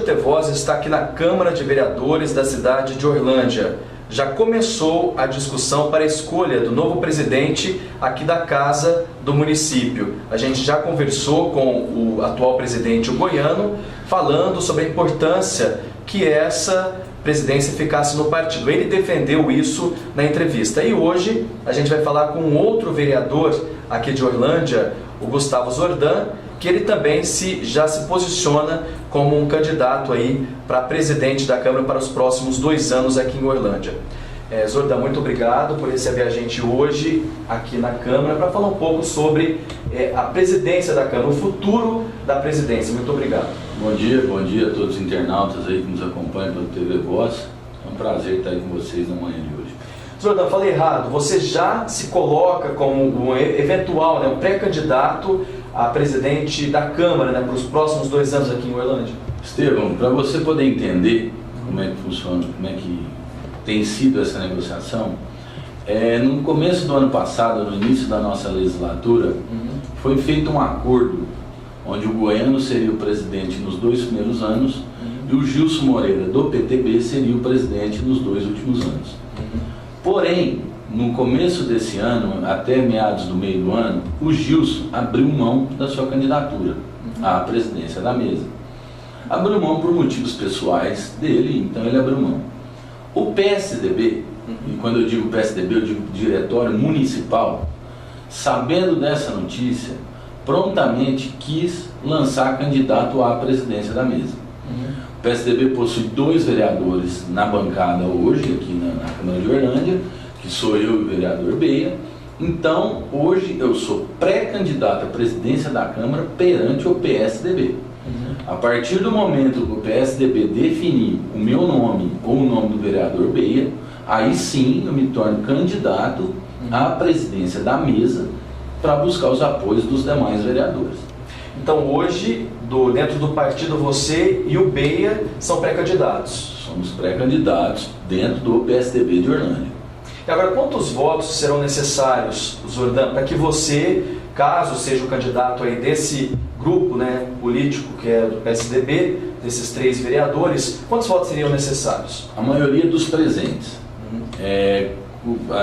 T Voz está aqui na Câmara de Vereadores da cidade de Orlândia. Já começou a discussão para a escolha do novo presidente aqui da Casa do município. A gente já conversou com o atual presidente, o Goiano, falando sobre a importância que essa presidência ficasse no partido. Ele defendeu isso na entrevista. E hoje a gente vai falar com outro vereador aqui de Orlândia, o Gustavo Zordan, que ele também já se posiciona como um candidato aí para presidente da Câmara para os próximos 2 anos aqui em Orlândia. Zordan, muito obrigado por receber a gente hoje aqui na Câmara para falar um pouco sobre a presidência da Câmara, o futuro da presidência. Muito obrigado. Bom dia a todos os internautas aí que nos acompanham pelo TV Voz. É um prazer estar aí com vocês na manhã de hoje. Zordan, falei errado. Você já se coloca como um eventual, um pré-candidato a presidente da Câmara, para os próximos 2 anos aqui em Orlândia? Estevão, para você poder entender como é que funciona, como é que tem sido essa negociação, no começo do ano passado, no início da nossa legislatura, foi feito um acordo onde o Goiano seria o presidente nos 2 primeiros anos e o Gilson Moreira, do PTB, seria o presidente nos 2 últimos anos. Porém, no começo desse ano, até meados do meio do ano, o Gilson abriu mão da sua candidatura à presidência da mesa. Abriu mão por motivos pessoais dele, então ele abriu mão. O PSDB, e quando eu digo PSDB, eu digo Diretório Municipal, sabendo dessa notícia, prontamente quis lançar candidato à presidência da mesa. O PSDB possui 2 vereadores na bancada hoje, aqui na Câmara de Orlândia, que sou eu e o vereador Beia. Então, hoje eu sou pré-candidato à presidência da Câmara perante o PSDB. A partir do momento que o PSDB definir o meu nome ou o nome do vereador Beia, aí sim eu me torno candidato à presidência da mesa para buscar os apoios dos demais vereadores. Então hoje, dentro do partido, você e o Beia são pré-candidatos? Somos pré-candidatos dentro do PSDB de Orlândia. E agora, quantos votos serão necessários, Zordan, para que você, caso seja o candidato aí desse grupo político que é do PSDB, desses 3 vereadores, quantos votos seriam necessários? A maioria dos presentes.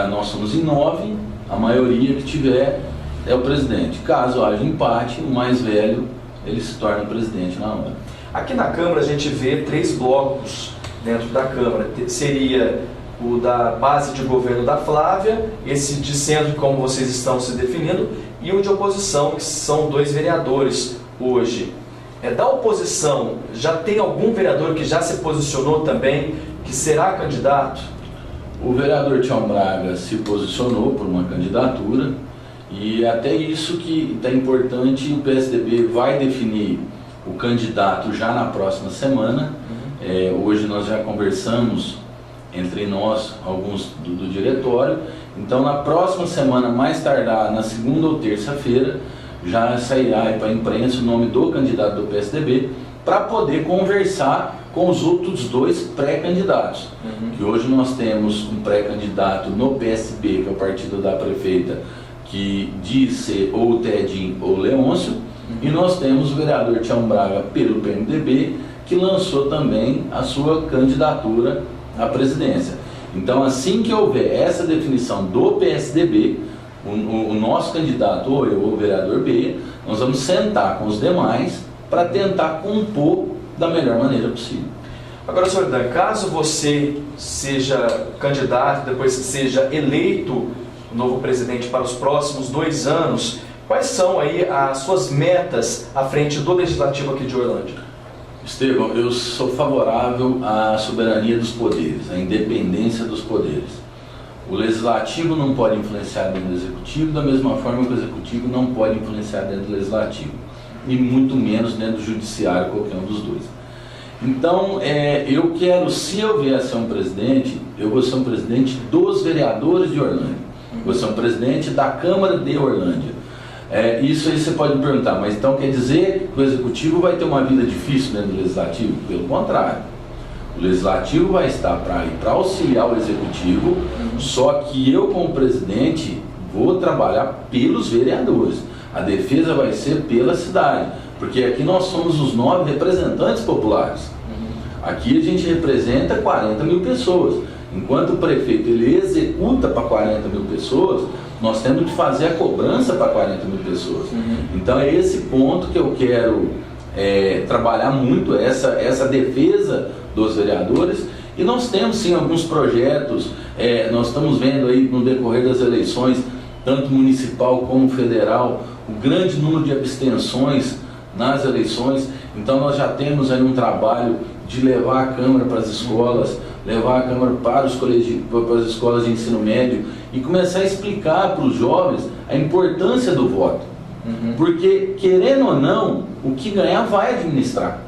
Nós somos em 9, a maioria que tiver é o presidente. Caso haja empate, o mais velho, ele se torna presidente na hora. Aqui na Câmara a gente vê 3 blocos dentro da Câmara. Seria o da base de governo da Flávia, esse de centro, como vocês estão se definindo, e o de oposição, que são 2 vereadores hoje. Da oposição, já tem algum vereador que já se posicionou também, que será candidato? O vereador Tião Braga se posicionou por uma candidatura, e até isso que está importante, o PSDB vai definir o candidato já na próxima semana. Hoje nós já conversamos entre nós, alguns do diretório. Então na próxima semana, mais tardar, na segunda ou terça-feira, já sairá para a imprensa o nome do candidato do PSDB, para poder conversar com os outros 2 pré-candidatos. Que hoje nós temos um pré-candidato no PSB, que é o partido da prefeita, que diz ser ou o Tedinho ou o Leôncio, e nós temos o vereador Tião Braga pelo PMDB, que lançou também a sua candidatura à presidência. Então, assim que houver essa definição do PSDB, o nosso candidato, ou eu, ou o vereador Beia, nós vamos sentar com os demais para tentar compor da melhor maneira possível. Agora, Zordan, caso você seja candidato, depois seja eleito o novo presidente para os próximos 2 anos, quais são aí as suas metas à frente do Legislativo aqui de Orlândia? Estevão, eu sou favorável à soberania dos poderes, à independência dos poderes. O Legislativo não pode influenciar dentro do Executivo, da mesma forma que o Executivo não pode influenciar dentro do Legislativo, e muito menos dentro do Judiciário, qualquer um dos 2. Então, eu quero, se eu vier a ser um presidente, eu vou ser um presidente dos vereadores de Orlândia. Vou ser um presidente da Câmara de Orlândia. Isso aí você pode me perguntar, mas então quer dizer que o Executivo vai ter uma vida difícil dentro do Legislativo? Pelo contrário. O Legislativo vai estar para auxiliar o Executivo, só que eu, como presidente, vou trabalhar pelos vereadores. A defesa vai ser pela cidade, porque aqui nós somos os 9 representantes populares. Aqui a gente representa 40 mil pessoas. Enquanto o prefeito ele executa para 40 mil pessoas, nós temos que fazer a cobrança para 40 mil pessoas. Então é esse ponto que eu quero trabalhar muito, essa defesa dos vereadores. E nós temos sim alguns projetos, nós estamos vendo aí no decorrer das eleições, tanto municipal como federal, o grande número de abstenções nas eleições. Então nós já temos aí um trabalho de levar a Câmara para as escolas, levar a Câmara para as escolas de ensino médio e começar a explicar para os jovens a importância do voto. Porque, querendo ou não, o que ganhar vai administrar,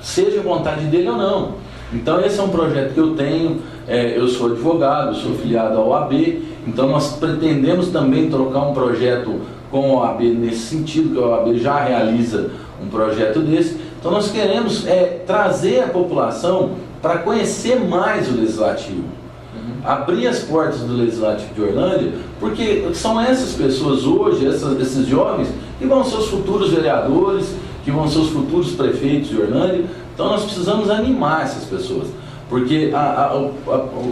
seja a vontade dele ou não. Então esse é um projeto que eu tenho, eu sou advogado, sou filiado à OAB, então nós pretendemos também trocar um projeto com a OAB nesse sentido, que a OAB já realiza um projeto desse. Então nós queremos trazer a população para conhecer mais o Legislativo, abrir as portas do Legislativo de Orlândia, porque são essas pessoas hoje, esses jovens, que vão ser os futuros vereadores, que vão ser os futuros prefeitos de Orlândia. Então nós precisamos animar essas pessoas, porque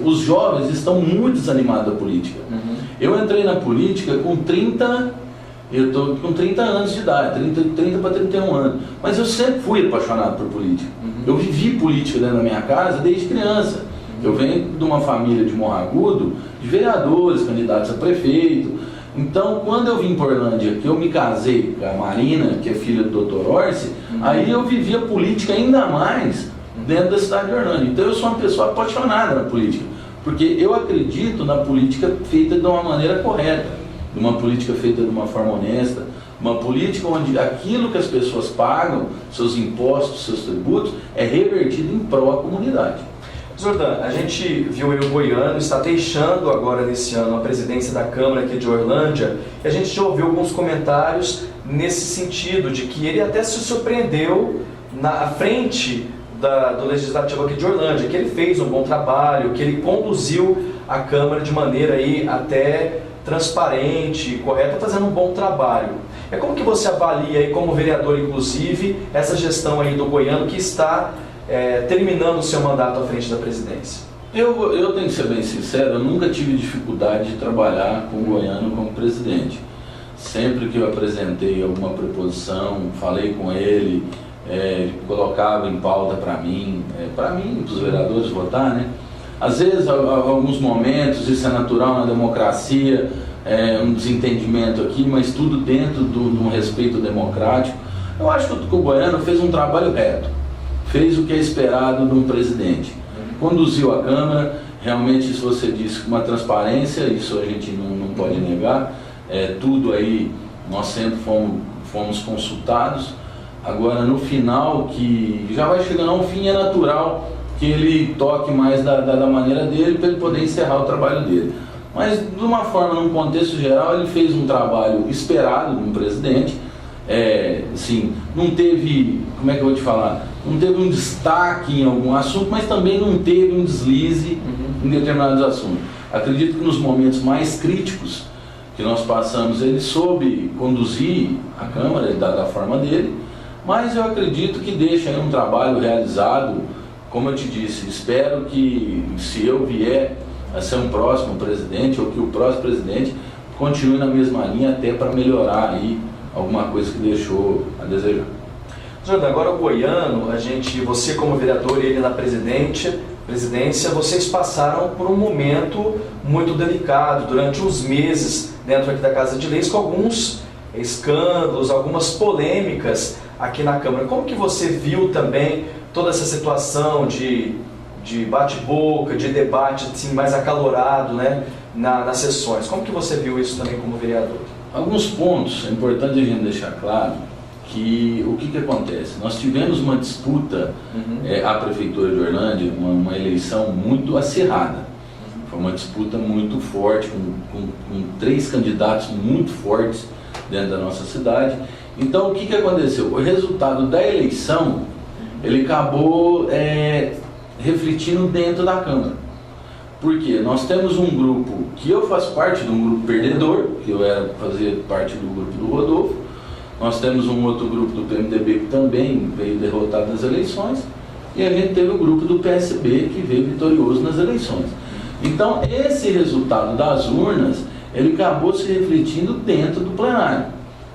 os jovens estão muito desanimados da política. Eu entrei na política com 30 anos de idade, 30 para 31 anos, mas eu sempre fui apaixonado por política. Eu vivi política dentro da minha casa desde criança. Eu venho de uma família de Morro Agudo, de vereadores, candidatos a prefeito. Então, quando eu vim para Orlândia, que eu me casei com a Marina, que é filha do Dr. Orsi, aí eu vivia política ainda mais dentro da cidade de Orlândia. Então, eu sou uma pessoa apaixonada na política, porque eu acredito na política feita de uma maneira correta, de uma política feita de uma forma honesta, uma política onde aquilo que as pessoas pagam, seus impostos, seus tributos, é revertido em prol da comunidade. Jordan, a gente viu aí o Goiano está deixando agora nesse ano a presidência da Câmara aqui de Orlândia, e a gente já ouviu alguns comentários nesse sentido, de que ele até se surpreendeu à frente do Legislativo aqui de Orlândia, que ele fez um bom trabalho, que ele conduziu a Câmara de maneira aí até transparente, correta, fazendo um bom trabalho. Como que você avalia aí, como vereador inclusive, essa gestão aí do Goiano que está terminando o seu mandato à frente da presidência? Eu tenho que ser bem sincero, eu nunca tive dificuldade de trabalhar com o Goiano como presidente. Sempre que eu apresentei alguma proposição, falei com ele, ele colocava em pauta para mim, para os vereadores votar, né? Às vezes, alguns momentos, isso é natural na democracia, um desentendimento aqui, mas tudo dentro de um respeito democrático. Eu acho que o Goiano fez um trabalho reto, fez o que é esperado de um presidente, conduziu a Câmara, realmente, isso você disse, com uma transparência, isso a gente não pode negar, tudo aí, nós sempre fomos consultados. Agora, no final, que já vai chegando a um fim, é natural que ele toque mais da maneira dele, para ele poder encerrar o trabalho dele. Mas, de uma forma, num contexto geral, ele fez um trabalho esperado de um presidente. Assim, não teve, como é que eu vou te falar, não teve um destaque em algum assunto, mas também não teve um deslize em determinados assuntos. Acredito que nos momentos mais críticos que nós passamos, ele soube conduzir a Câmara da forma dele, mas eu acredito que deixa aí um trabalho realizado. Como eu te disse, espero que, se eu vier a ser um próximo presidente, ou que o próximo presidente continue na mesma linha, até para melhorar aí alguma coisa que deixou a desejar. Jordan, agora o Goiano, você como vereador e ele na presidência, vocês passaram por um momento muito delicado durante uns meses dentro aqui da Casa de Leis, com alguns escândalos, algumas polêmicas aqui na Câmara. Como que você viu também toda essa situação de bate-boca, de debate assim, mais acalorado, né, nas sessões? Como que você viu isso também como vereador? Alguns pontos, é importante a gente deixar claro que o que acontece? Nós tivemos uma disputa à Prefeitura de Orlândia, uma eleição muito acirrada. Foi uma disputa muito forte, com 3 candidatos muito fortes dentro da nossa cidade. Então, o que aconteceu? O resultado da eleição, ele acabou refletindo dentro da Câmara. Porque nós temos um grupo, que eu faço parte de um grupo perdedor, que eu fazia parte do grupo do Rodolfo. Nós temos um outro grupo do PMDB que também veio derrotado nas eleições. e a gente teve o grupo do PSB que veio vitorioso nas eleições. Então, esse resultado das urnas, ele acabou se refletindo dentro do plenário.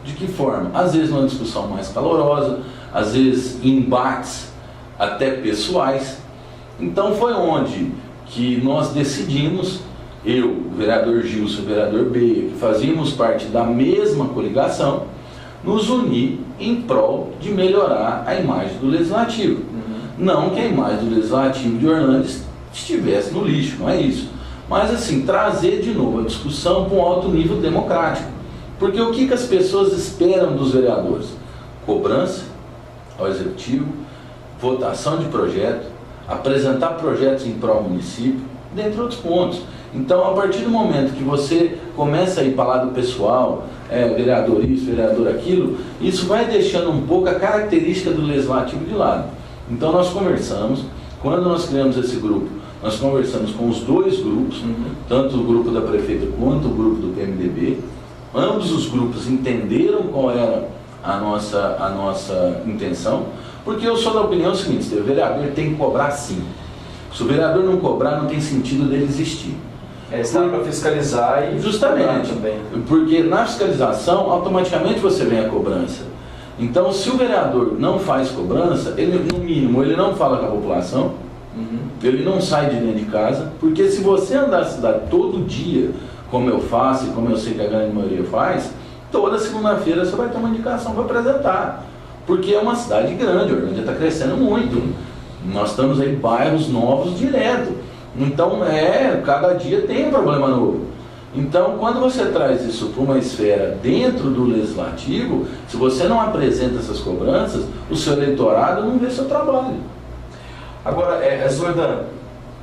De que forma? Às vezes numa discussão mais calorosa, às vezes em embates até pessoais. Então foi onde que nós decidimos, eu, o vereador Gilson e o vereador Beia, que fazíamos parte da mesma coligação, nos unir em prol de melhorar a imagem do Legislativo. Não que a imagem do Legislativo de Orlândia estivesse no lixo, não é isso. Mas assim, trazer de novo a discussão para um alto nível democrático. Porque o que as pessoas esperam dos vereadores? Cobrança ao Executivo, votação de projeto, apresentar projetos em prol do município, dentre outros pontos. Então, a partir do momento que você começa a ir para o lado pessoal, vereador isso, vereador aquilo, isso vai deixando um pouco a característica do Legislativo de lado. Então, nós conversamos, quando nós criamos esse grupo, nós conversamos com os dois grupos, tanto o grupo da Prefeita quanto o grupo do PMDB. Ambos os grupos entenderam qual era a nossa intenção, porque eu sou da opinião seguinte: o vereador tem que cobrar sim. Se o vereador não cobrar, não tem sentido dele existir. Está para fiscalizar e justamente também. Porque na fiscalização, automaticamente você vem a cobrança. Então, se o vereador não faz cobrança, ele, no mínimo, ele não fala com a população, ele não sai de dentro de casa, porque se você andar na cidade todo dia, como eu faço e como eu sei que a grande maioria faz, toda segunda-feira você vai ter uma indicação para apresentar. Porque é uma cidade grande, Orlândia está crescendo muito. Nós estamos aí bairros novos direto. Então, cada dia tem um problema novo. Então, quando você traz isso para uma esfera dentro do Legislativo, se você não apresenta essas cobranças, o seu eleitorado não vê seu trabalho. Agora, Zordan,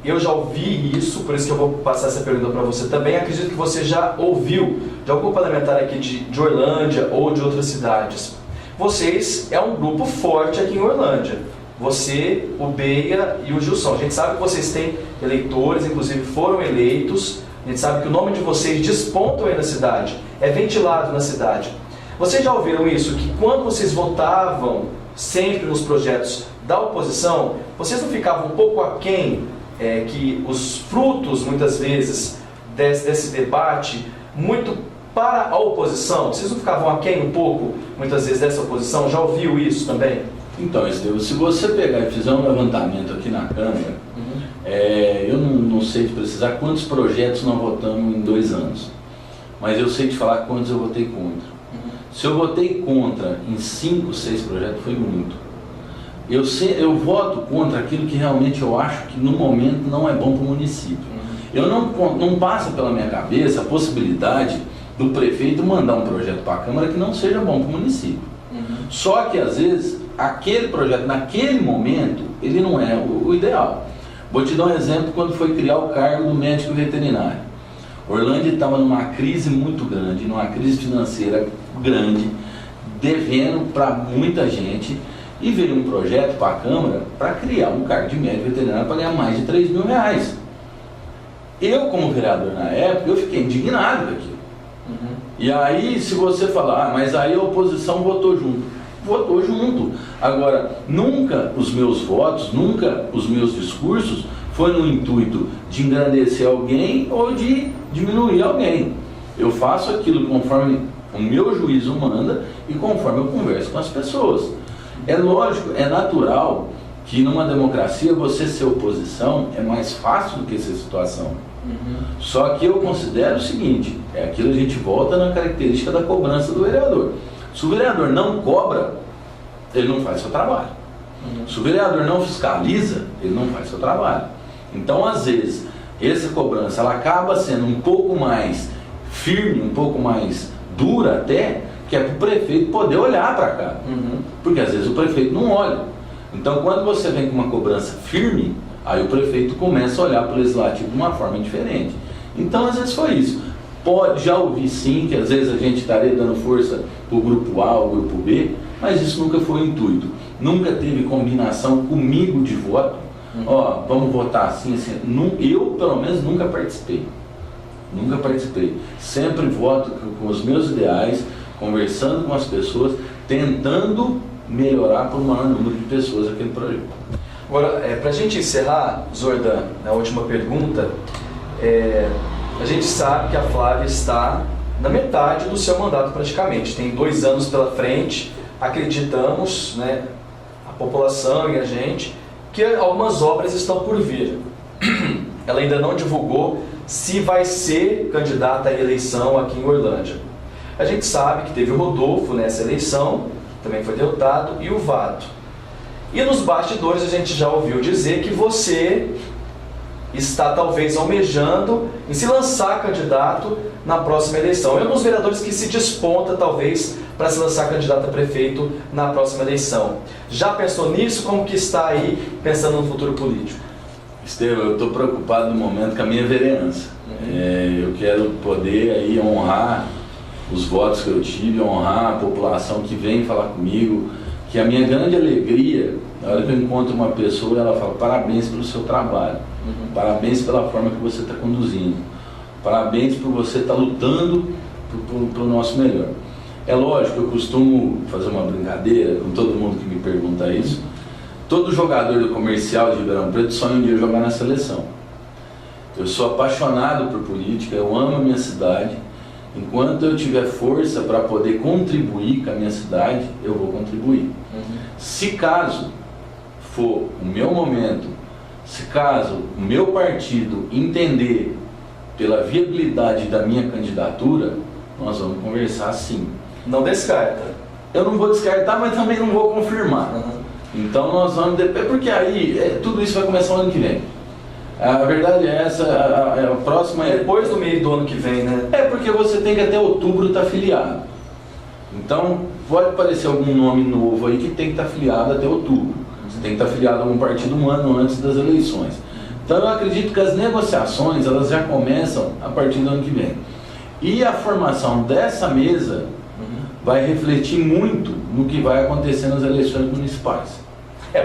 eu já ouvi isso, por isso que eu vou passar essa pergunta para você também. Acredito que você já ouviu de algum parlamentar aqui de Orlândia ou de outras cidades. Vocês é um grupo forte aqui em Orlândia. Você, o Beia e o Gilson. A gente sabe que vocês têm eleitores, inclusive foram eleitos. A gente sabe que o nome de vocês despontam aí na cidade, é ventilado na cidade. Vocês já ouviram isso? Que quando vocês votavam sempre nos projetos da oposição, vocês não ficavam um pouco aquém, que os frutos, muitas vezes, desse debate, muito para a oposição? Vocês não ficavam aquém um pouco, muitas vezes, dessa oposição? Já ouviu isso também? Então, Estevão, se você pegar e fizer um levantamento aqui na Câmara, eu não sei de precisar quantos projetos nós votamos em 2 anos, mas eu sei de falar quantos eu votei contra. Se eu votei contra em 5, 6 projetos, foi muito. Eu voto contra aquilo que realmente eu acho que no momento não é bom para o município. Eu não passa pela minha cabeça a possibilidade do prefeito mandar um projeto para a Câmara que não seja bom para o município. Só que às vezes aquele projeto naquele momento ele não é o ideal. Vou te dar um exemplo quando foi criar o cargo do médico veterinário. Orlândia estava numa crise muito grande, numa crise financeira grande, devendo para muita gente, e veio um projeto para a Câmara para criar um cargo de médico veterinário para ganhar mais de R$3.000. Eu, como vereador na época, eu fiquei indignado com aquilo. E aí, se você falar, mas aí a oposição votou junto. Votou junto. Agora, nunca os meus votos, nunca os meus discursos foi no intuito de engrandecer alguém ou de diminuir alguém. Eu faço aquilo conforme o meu juízo manda e conforme eu converso com as pessoas. É lógico, é natural que numa democracia você ser oposição é mais fácil do que ser situação. Só que eu considero o seguinte, aquilo a gente volta na característica da cobrança do vereador. Se o vereador não cobra, ele não faz seu trabalho. Se o vereador não fiscaliza, ele não faz seu trabalho. Então, às vezes, essa cobrança ela acaba sendo um pouco mais firme, um pouco mais dura até, que é para o prefeito poder olhar para cá. Porque às vezes o prefeito não olha. Então, quando você vem com uma cobrança firme, aí o prefeito começa a olhar para o legislativo de uma forma diferente. Então, às vezes foi isso. Já ouvi sim, que às vezes a gente estaria dando força para o grupo A ou grupo B, mas isso nunca foi o intuito. Nunca teve combinação comigo de voto. Vamos votar assim, assim. Eu, pelo menos, nunca participei. Nunca participei. Sempre voto com os meus ideais, conversando com as pessoas, tentando melhorar para o maior número de pessoas aquele projeto. Agora, para a gente encerrar, Zordan, na última pergunta, a gente sabe que a Flávia está na metade do seu mandato praticamente, tem 2 anos pela frente, acreditamos, né, a população e a gente, que algumas obras estão por vir. Ela ainda não divulgou se vai ser candidata à eleição aqui em Orlândia. A gente sabe que teve o Rodolfo nessa eleição, também foi derrotado, e o Vato. E nos bastidores a gente já ouviu dizer que você está talvez almejando em se lançar candidato na próxima eleição. É um dos vereadores que se desponta talvez para se lançar candidato a prefeito na próxima eleição. Já pensou nisso? Como que está aí pensando no futuro político? Estevam, eu estou preocupado no momento com a minha vereança. Eu quero poder aí honrar os votos que eu tive, honrar a população que vem falar comigo, que a minha grande alegria, na hora que eu encontro uma pessoa, ela fala: parabéns pelo seu trabalho, parabéns pela forma que você está conduzindo, parabéns por você estar lutando pelo nosso melhor. É lógico, eu costumo fazer uma brincadeira com todo mundo que me pergunta isso. Todo jogador do Comercial de Ribeirão Preto sonha um dia jogar na seleção. Eu sou apaixonado por política, eu amo a minha cidade. Enquanto eu tiver força para poder contribuir com a minha cidade, eu vou contribuir. Se caso for o meu momento, se caso o meu partido entender pela viabilidade da minha candidatura, nós vamos conversar sim. Não descarta? Eu não vou descartar, mas também não vou confirmar. Então nós vamos... Porque aí tudo isso vai começar o ano que vem. A verdade é essa, a próxima é... Depois do meio do ano que vem, né? É porque você tem que até outubro estar filiado. Então pode aparecer algum nome novo aí que tem que estar filiado até outubro. Você tem que estar filiado a algum partido um ano antes das eleições. Então eu acredito que as negociações elas já começam a partir do ano que vem. E a formação dessa mesa vai refletir muito no que vai acontecer nas eleições municipais.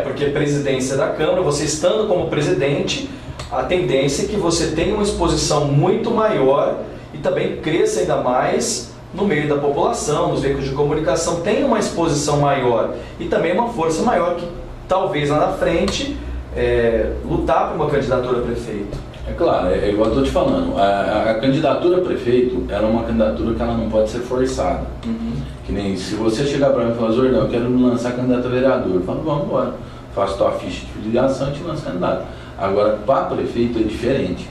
Porque presidência da Câmara, você estando como presidente, a tendência é que você tenha uma exposição muito maior e também cresça ainda mais no meio da população, nos veículos de comunicação, tenha uma exposição maior e também uma força maior que talvez lá na frente lutar por uma candidatura a prefeito. É claro, é igual eu estou te falando, a candidatura a prefeito ela é uma candidatura que ela não pode ser forçada. Que nem se você chegar para mim e falar: Zordão, eu quero me lançar candidato a vereador, eu falo: vamos embora, faço tua ficha de filiação e te lanço candidato. Agora, para prefeito é diferente.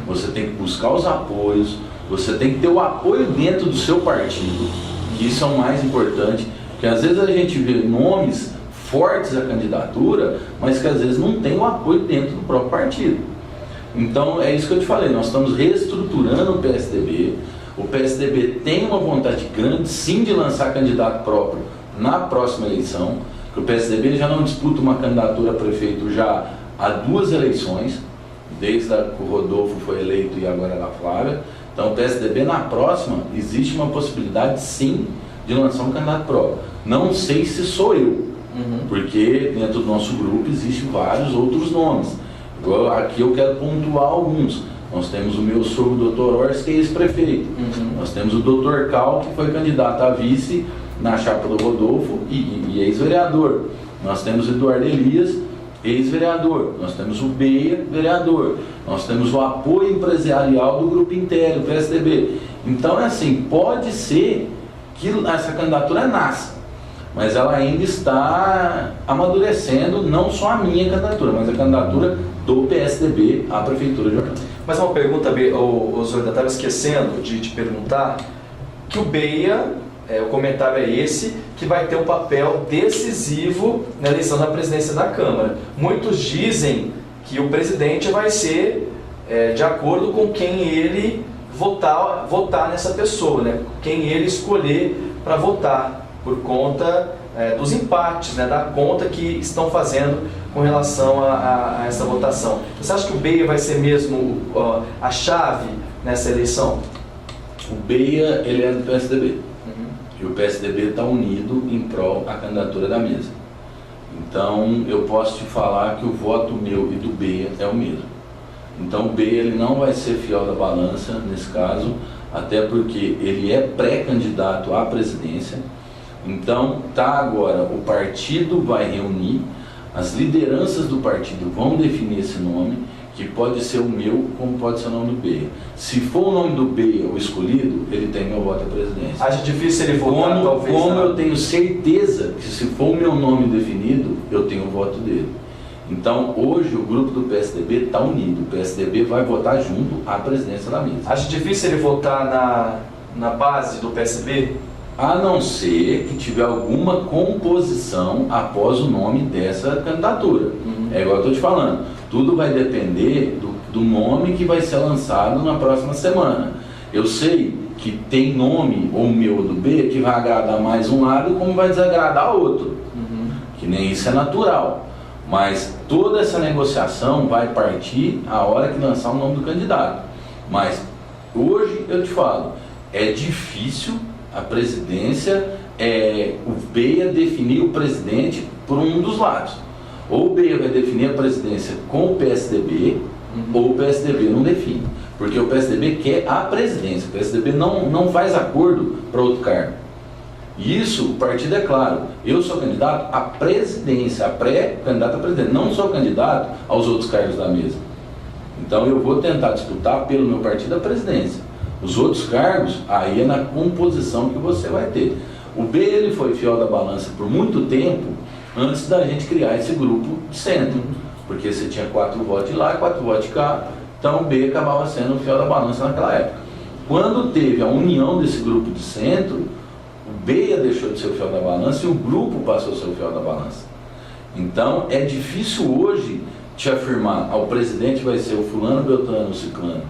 Você tem que buscar os apoios, você tem que ter o apoio dentro do seu partido, que isso é o mais importante, porque às vezes a gente vê nomes fortes à candidatura, mas que às vezes não tem o apoio dentro do próprio partido. Então é isso que eu te falei, nós estamos reestruturando o PSDB. O PSDB tem uma vontade grande sim de lançar candidato próprio na próxima eleição, que o PSDB já não disputa uma candidatura a prefeito já há 2 eleições, desde que o Rodolfo foi eleito e agora a Flávia. Então o PSDB na próxima existe uma possibilidade sim de lançar um candidato próprio. Não sei se sou eu, porque dentro do nosso grupo existem vários outros nomes. Aqui eu quero pontuar alguns. Nós temos o meu sogro, Dr. Ors, que é ex-prefeito. Nós temos o Dr. Cal, que foi candidato a vice na chapa do Rodolfo e ex-vereador. Nós temos o Eduardo Elias, ex-vereador. Nós temos o Beia, vereador. Nós temos o apoio empresarial do Grupo Intério, PSDB. Então é assim, pode ser que essa candidatura nasça, mas ela ainda está amadurecendo, não só a minha candidatura, mas a candidatura do PSDB à Prefeitura de Orlândia. Mas uma pergunta, o Zordan, estava esquecendo de te perguntar, que o Beia, o comentário é esse, que vai ter um papel decisivo na eleição da presidência da Câmara. Muitos dizem que o presidente vai ser de acordo com quem ele votar nessa pessoa, né? Quem ele escolher para votar, por conta dos empates, né? Da conta que estão fazendo com relação a essa votação. Você acha que o Beia vai ser mesmo a chave nessa eleição? O Beia, ele é do PSDB. E o PSDB está unido em prol da candidatura da mesa. Então, eu posso te falar que o voto meu e do Beia é o mesmo. Então, o Beia ele não vai ser fiel da balança, nesse caso, até porque ele é pré-candidato à presidência. Então, agora, o partido vai reunir, As lideranças do partido vão definir esse nome, que pode ser o meu, como pode ser o nome do Beia. Se for o nome do Beia o escolhido, ele tem meu voto à presidência. Acho difícil ele votar, talvez. Como eu tenho certeza que se for o meu nome definido, eu tenho o voto dele. Então, hoje o grupo do PSDB está unido. O PSDB vai votar junto à presidência da mesa. Acho difícil ele votar na base do PSB? A não ser que tiver alguma composição após o nome dessa candidatura. É igual eu estou te falando. Tudo vai depender do nome que vai ser lançado na próxima semana. Eu sei que tem nome, ou meu ou do B, que vai agradar mais um lado, como vai desagradar outro. Que nem isso é natural. Mas toda essa negociação vai partir a hora que lançar o nome do candidato. Mas hoje eu te falo, é difícil a presidência, o Beia definir o presidente por um dos lados. Ou o Beia vai definir a presidência com o PSDB, ou o PSDB não define. Porque o PSDB quer a presidência, o PSDB não faz acordo para outro cargo. Isso, o partido é claro, eu sou candidato à presidência, pré-candidato à presidência, não sou candidato aos outros cargos da mesa. Então eu vou tentar disputar pelo meu partido a presidência. Os outros cargos, aí é na composição que você vai ter. O B, ele foi fiel da balança por muito tempo, antes da gente criar esse grupo de centro. Porque você tinha 4 votos de lá e 4 votos de cá, então o B acabava sendo o fiel da balança naquela época. Quando teve a união desse grupo de centro, o Beia deixou de ser o fiel da balança e o grupo passou a ser o fiel da balança. Então é difícil hoje te afirmar, o presidente vai ser o fulano, beltrano, o ciclano.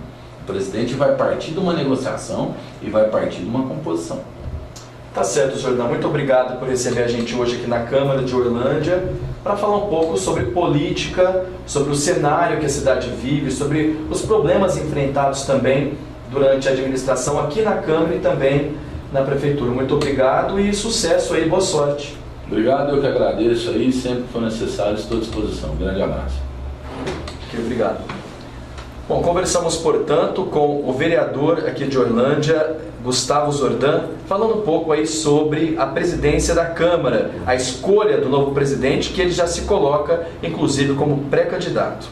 O presidente vai partir de uma negociação e vai partir de uma composição. Tá certo, Jordão. Muito obrigado por receber a gente hoje aqui na Câmara de Orlândia para falar um pouco sobre política, sobre o cenário que a cidade vive, sobre os problemas enfrentados também durante a administração aqui na Câmara e também na Prefeitura. Muito obrigado e sucesso aí, boa sorte. Obrigado, eu que agradeço aí, sempre que for necessário, estou à disposição. Um grande abraço. Obrigado. Bom, conversamos, portanto, com o vereador aqui de Orlândia, Gustavo Zordan, falando um pouco aí sobre a presidência da Câmara, a escolha do novo presidente, que ele já se coloca, inclusive, como pré-candidato.